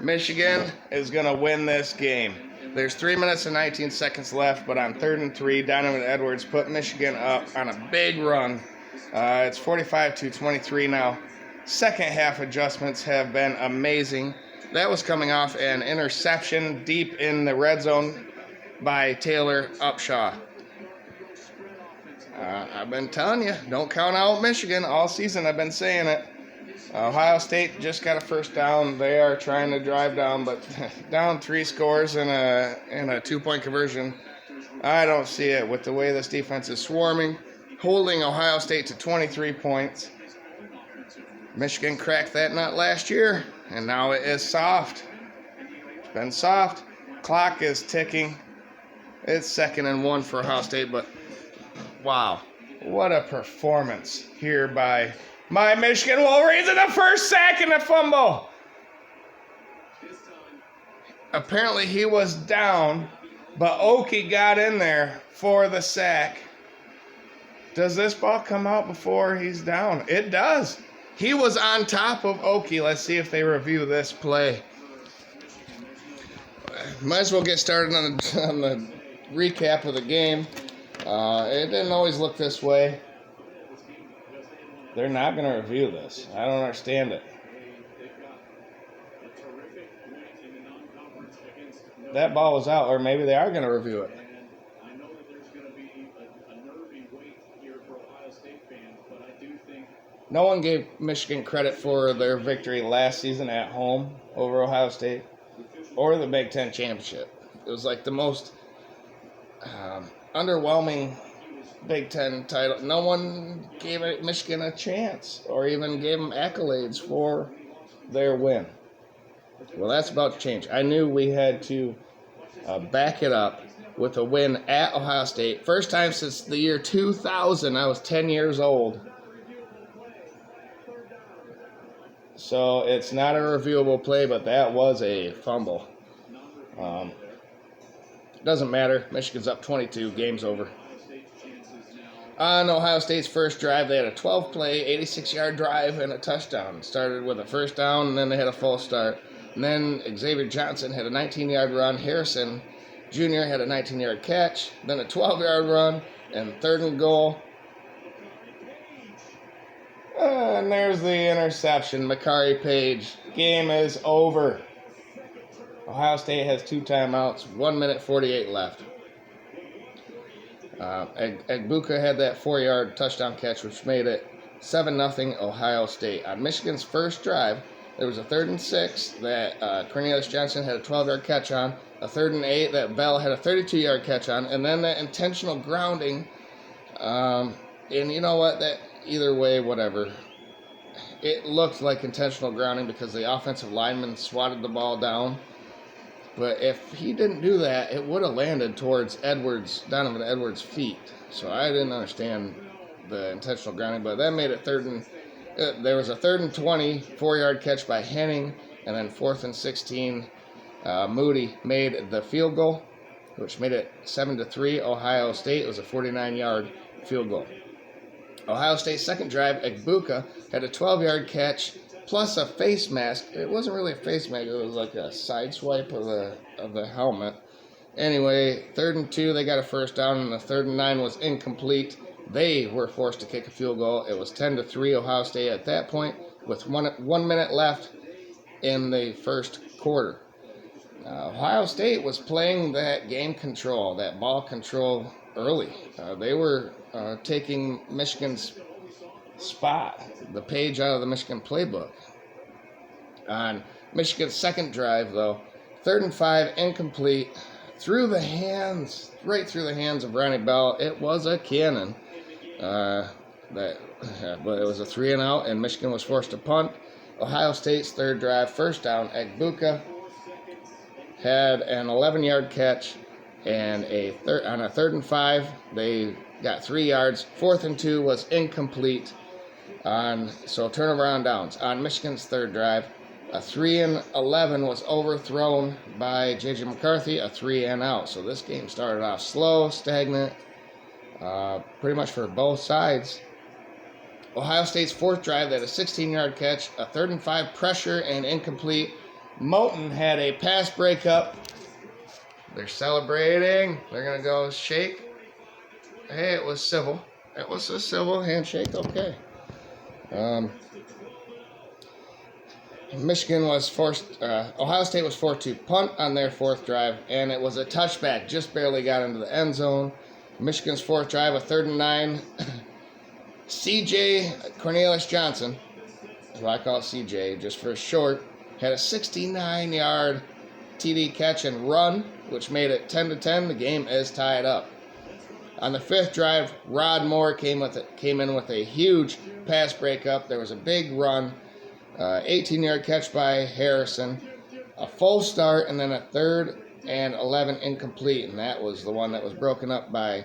Michigan is going to win this game. There's 3 minutes and 19 seconds left, but on 3rd and 3, Donovan Edwards put Michigan up on a big run. It's 45-23 now. Second half adjustments have been amazing. That was coming off an interception deep in the red zone by Taylor Upshaw. I've been telling you, don't count out Michigan all season. I've been saying it. Ohio State just got a first down. They are trying to drive down, but down 3 scores in a 2-point conversion. I don't see it with the way this defense is swarming, holding Ohio State to 23 points. Michigan cracked that nut last year, and now it is soft. It's been soft. Clock is ticking. It's 2nd and 1 for Ohio State, but wow, what a performance here by my Michigan Wolverines in the first sack and a fumble. Apparently he was down, but Oki got in there for the sack. Does this ball come out before he's down? It does. He was on top of Oki. Let's see if they review this play. Might as well get started on the recap of the game. It didn't always look this way. They're not going to review this. I don't understand it. That ball was out, or maybe they are going to review it. No one gave Michigan credit for their victory last season at home over Ohio State or the Big Ten Championship. It was like the most underwhelming Big Ten title. No one gave Michigan a chance or even gave them accolades for their win. Well, that's about to change. I knew we had to back it up with a win at Ohio State. First time since the year 2000. I was 10 years old. So it's not a reviewable play, but that was a fumble. Doesn't matter. Michigan's up 22. Game's over. On Ohio State's first drive, they had a 12-play, 86-yard drive and a touchdown. Started with a first down, and then they had a false start. And then Xavier Johnson had a 19-yard run. Harrison Jr. had a 19-yard catch. Then a 12-yard run, and 3rd and goal. And there's the interception. Makari Page. Game is over. Ohio State has 2 timeouts. 1 minute 48 left. Egbuka had that 4-yard touchdown catch, which made it 7-0 Ohio State. On Michigan's first drive, there was a 3rd and 6 that Cornelius Johnson had a 12-yard catch on, a 3rd and 8 that Bell had a 32-yard catch on, and then that intentional grounding. And you know what? That either way, whatever. It looked like intentional grounding because the offensive lineman swatted the ball down. But if he didn't do that, it would have landed towards Donovan Edwards' feet. So I didn't understand the intentional grounding. But that made it there was a 3rd and 20, 4-yard catch by Henning. And then 4th and 16, Moody made the field goal, which made it 7-3 Ohio State. It was a 49-yard field goal. Ohio State's second drive, Egbuka had a 12-yard catch plus a face mask. It wasn't really a face mask. It was like a side swipe of the helmet. Anyway, 3rd and 2, they got a first down, and the 3rd and 9 was incomplete. They were forced to kick a field goal. It was 10-3 Ohio State at that point with 1 minute left in the first quarter. Ohio State was playing that game control, that ball control early. They were taking Michigan's spot, the page out of the Michigan playbook. On Michigan's second drive, though, 3rd and 5, incomplete, right through the hands of Ronnie Bell. It was a cannon. But it was a 3-and-out, and Michigan was forced to punt. Ohio State's third drive, first down, Egbuka had an 11-yard catch, and on a 3rd and 5, they got 3 yards. 4th and 2 was incomplete. So turnover on downs. On Michigan's third drive, a 3-and-11 was overthrown by J.J. McCarthy, a 3-and-out. So this game started off slow, stagnant, pretty much for both sides. Ohio State's fourth drive, they had a 16-yard catch, a 3rd and 5 pressure and incomplete. Moton had a pass breakup. They're celebrating. They're going to go shake. Hey, it was civil. It was a civil handshake. Okay. Michigan was forced, Ohio State was forced to punt on their fourth drive, and it was a touchback. Just barely got into the end zone. Michigan's fourth drive, a 3rd and 9. C.J. Cornelius Johnson, who I call CJ just for short, had a 69-yard TD catch and run, which made it 10-10. The game is tied up. On the 5th drive, Rod Moore came in with a huge pass breakup. There was a big run, 18-yard catch by Harrison, a full start, and then a 3rd and 11 incomplete, and that was the one that was broken up by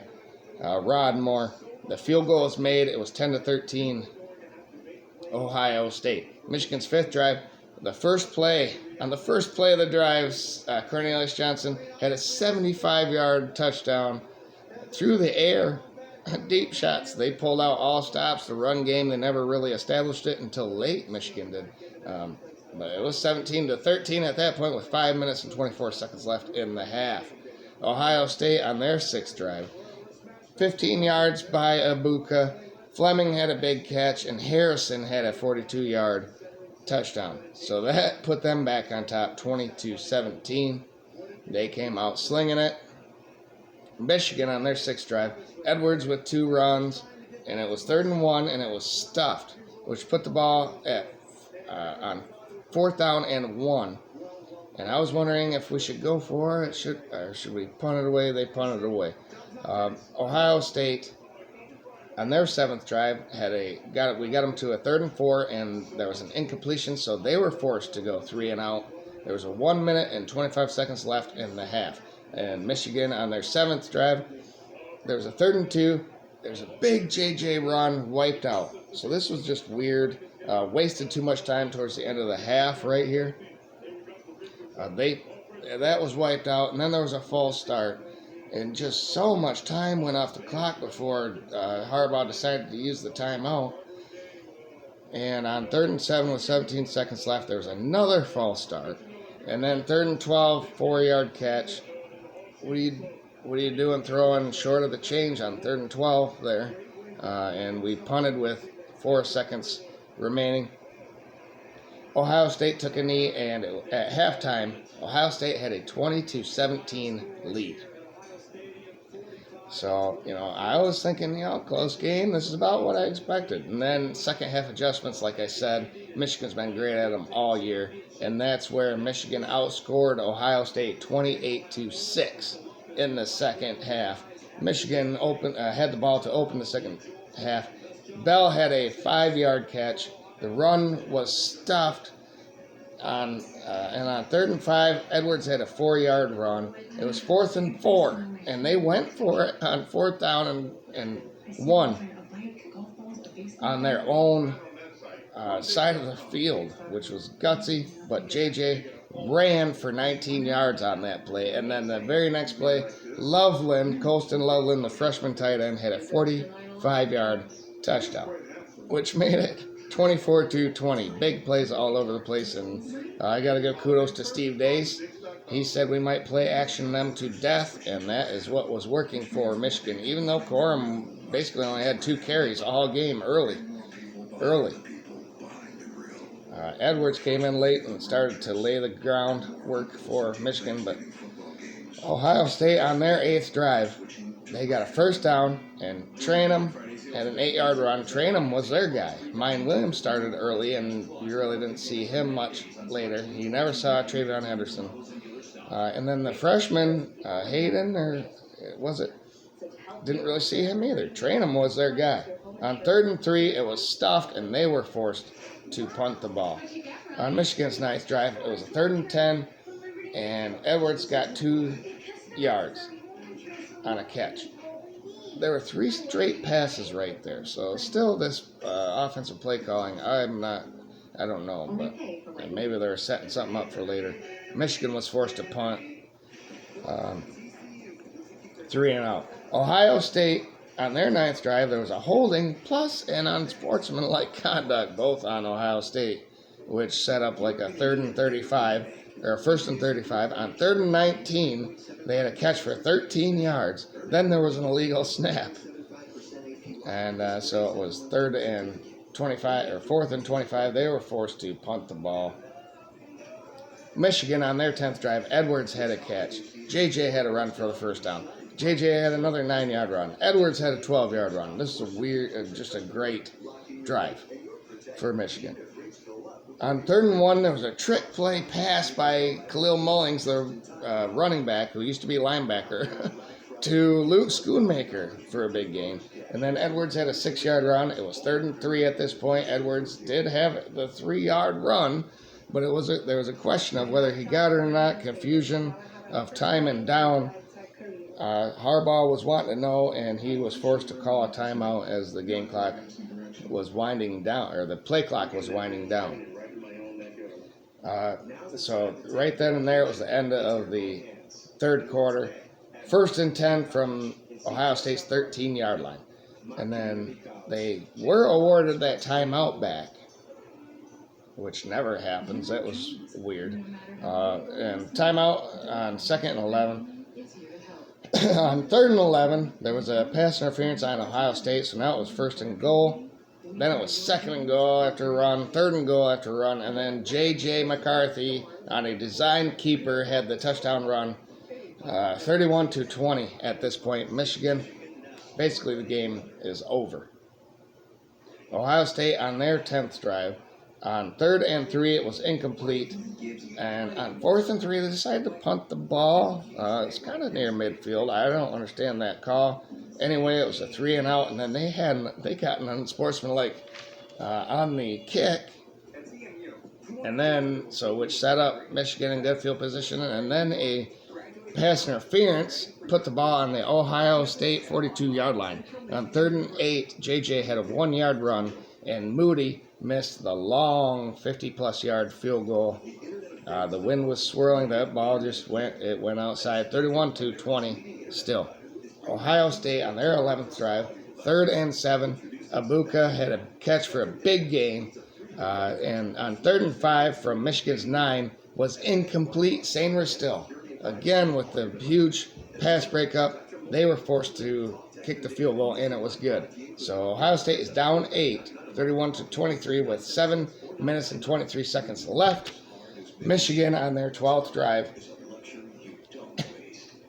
Rod Moore. The field goal was made. It was 10-13, Ohio State. Michigan's 5th drive, on the first play of the drives, Cornelius Johnson had a 75-yard touchdown through the air, deep shots. They pulled out all stops. The run game, they never really established it until late. Michigan did. But it was 17-13 at that point with 5 minutes and 24 seconds left in the half. Ohio State on their 6th drive, 15 yards by Abuka. Fleming had a big catch, and Harrison had a 42-yard touchdown. So that put them back on top, 22-17. They came out slinging it. Michigan on their 6th drive, Edwards with 2 runs, and it was 3rd and 1, and it was stuffed, which put the ball at on 4th down and 1. And I was wondering if we should go for it, should we punt it away? They punted it away. Ohio State on their 7th drive we got them to a 3rd and 4, and there was an incompletion, so they were forced to go 3 and out. There was a 1 minute and 25 seconds left in the half. And Michigan on their 7th drive, there was a 3rd and 2. There's a big JJ run, wiped out. So this was just weird. Wasted too much time towards the end of the half right here. That was wiped out, and then there was a false start. And just so much time went off the clock before Harbaugh decided to use the timeout. And on 3rd and 7 with 17 seconds left, there was another false start. And then 3rd and 12, 4-yard catch. What are you doing throwing short of the change on 3rd and 12 there? And we punted with 4 seconds remaining. Ohio State took a knee, and at halftime, Ohio State had a 20-17 lead. So, I was thinking, close game. This is about what I expected. And then second half adjustments, like I said, Michigan's been great at them all year. And that's where Michigan outscored Ohio State 28-6 in the second half. Michigan had the ball to open the second half. Bell had a 5-yard catch. The run was stuffed. And on 3rd and 5, Edwards had a 4-yard run. It was 4th and 4, and they went for it on 4th down and 1 on their own side of the field, which was gutsy. But JJ ran for 19 yards on that play, and then the very next play, Colston Loveland, the freshman tight end, had a 45-yard touchdown, which made it 24-20. Big plays all over the place, and I got to give kudos to Steve Dace. He said we might play action them to death, and that is what was working for Michigan, even though Corum basically only had 2 carries all game early. Edwards came in late and started to lay the groundwork for Michigan, but Ohio State on their 8th drive, they got a first down, and Trainum had an 8-yard run. Trainum was their guy. Mine Williams started early, and you really didn't see him much later. You never saw Travion Henderson. And then the freshman, Hayden, or was it? Didn't really see him either. Trainum was their guy. On 3rd and 3, it was stuffed, and they were forced to punt the ball. On Michigan's 9th drive, it was a 3rd and 10, and Edwards got 2 yards on a catch. There were 3 straight passes right there. So still this offensive play calling, I don't know, but maybe they're setting something up for later. Michigan was forced to punt 3 and out. Ohio State, on their 9th drive, there was a holding plus and unsportsmanlike conduct, both on Ohio State. which set up like a 3rd and 35, or 1st and 35. On 3rd and 19, they had a catch for 13 yards. Then there was an illegal snap. And so it was 3rd and 25, or 4th and 25. They were forced to punt the ball. Michigan, on their 10th drive, Edwards had a catch. JJ had a run for the first down. JJ had another 9-yard run. Edwards had a 12-yard run. This is just a great drive for Michigan. On 3rd and 1, there was a trick play pass by Khalil Mullings, the running back, who used to be linebacker, to Luke Schoonmaker for a big gain. And then Edwards had a 6-yard run. It was 3rd and 3 at this point. Edwards did have the 3-yard run, but there was a question of whether he got it or not, confusion of time and down. Harbaugh was wanting to know, and he was forced to call a timeout as the game clock was winding down, or the play clock was winding down. So right then and there, it was the end of the 3rd quarter. 1st and 10 from Ohio State's 13-yard line. And then they were awarded that timeout back, which never happens. That was weird. And timeout on 2nd and 11. On 3rd and 11, there was a pass interference on Ohio State, so now it was 1st and goal. Then it was 2nd and goal after a run, 3rd and goal after a run, and then J.J. McCarthy on a designed keeper had the touchdown run, 31-20 at this point. Michigan, basically the game is over. Ohio State on their 10th drive. On 3rd and 3, it was incomplete. And on 4th and 3, they decided to punt the ball. It's kind of near midfield. I don't understand that call. Anyway, it was a 3 and out, and then they got an unsportsmanlike on the kick. And then, which set up Michigan in good field position, and then a pass interference put the ball on the Ohio State 42-yard line. On 3rd and 8, JJ had a 1-yard run, and Moody missed the long 50-plus yard field goal. The wind was swirling. That ball just went outside. 31-20 still. Ohio State on their 11th drive, 3rd and 7. Abuka had a catch for a big gain. And on 3rd and 5 from Michigan's 9 was incomplete. Sainer still. Again, with the huge pass breakup, they were forced to kick the field goal, and it was good. So Ohio State is down 8, 31-23, with 7 minutes and 23 seconds left. Michigan on their 12th drive.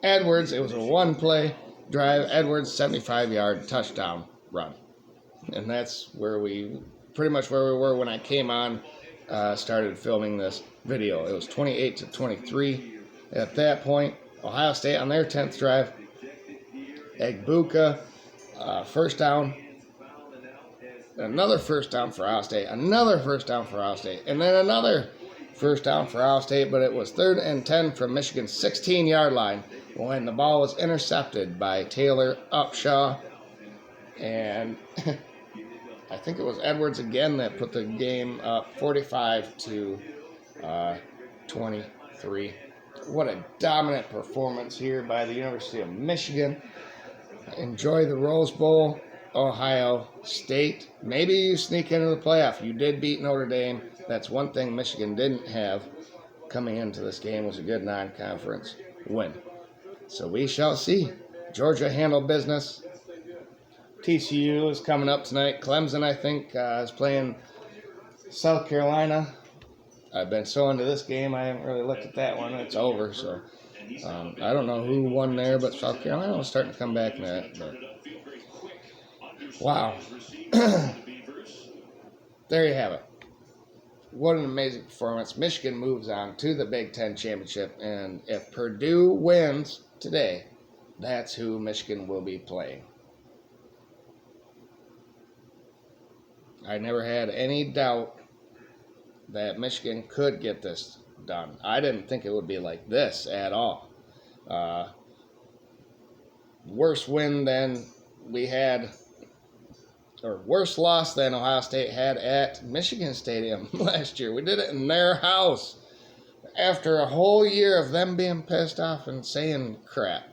Edwards, it was a one-play drive. Edwards, 75-yard touchdown run. And that's pretty much where we were when I came on, started filming this video. It was 28-23 at that point. Ohio State on their 10th drive. Egbuka, first down. Another first down for Ohio State. Another first down for Ohio State. And then another first down for Ohio State, but it was 3rd and 10 from Michigan's 16-yard line when the ball was intercepted by Taylor Upshaw. And I think it was Edwards again that put the game up 45-23. What a dominant performance here by the University of Michigan. Enjoy the Rose Bowl, Ohio State. Maybe you sneak into the playoff. You did beat Notre Dame. That's one thing Michigan didn't have coming into this game, was a good non-conference win. So we shall see. Georgia handled business. TCU is coming up tonight. Clemson, I think, is playing South Carolina. I've been so into this game, I haven't really looked at that one. It's over, so I don't know who won there, but South Carolina was starting to come back in that. But wow. There you have it. What an amazing performance. Michigan moves on to the Big 10 Championship, and if Purdue wins today, that's who Michigan will be playing. I never had any doubt that Michigan could get this done. I didn't think it would be like this at all. Worse win than we had, or worse loss than Ohio State had at Michigan Stadium last year. We did it in their house after a whole year of them being pissed off and saying crap.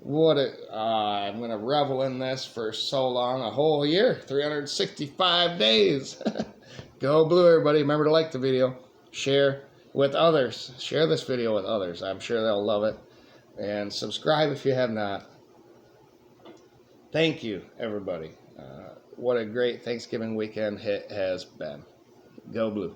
I'm going to revel in this for so long, a whole year, 365 days. Go Blue, everybody. Remember to like the video. Share with others. Share this video with others. I'm sure they'll love it. And subscribe if you have not. Thank you, everybody. What a great Thanksgiving weekend it has been. Go Blue.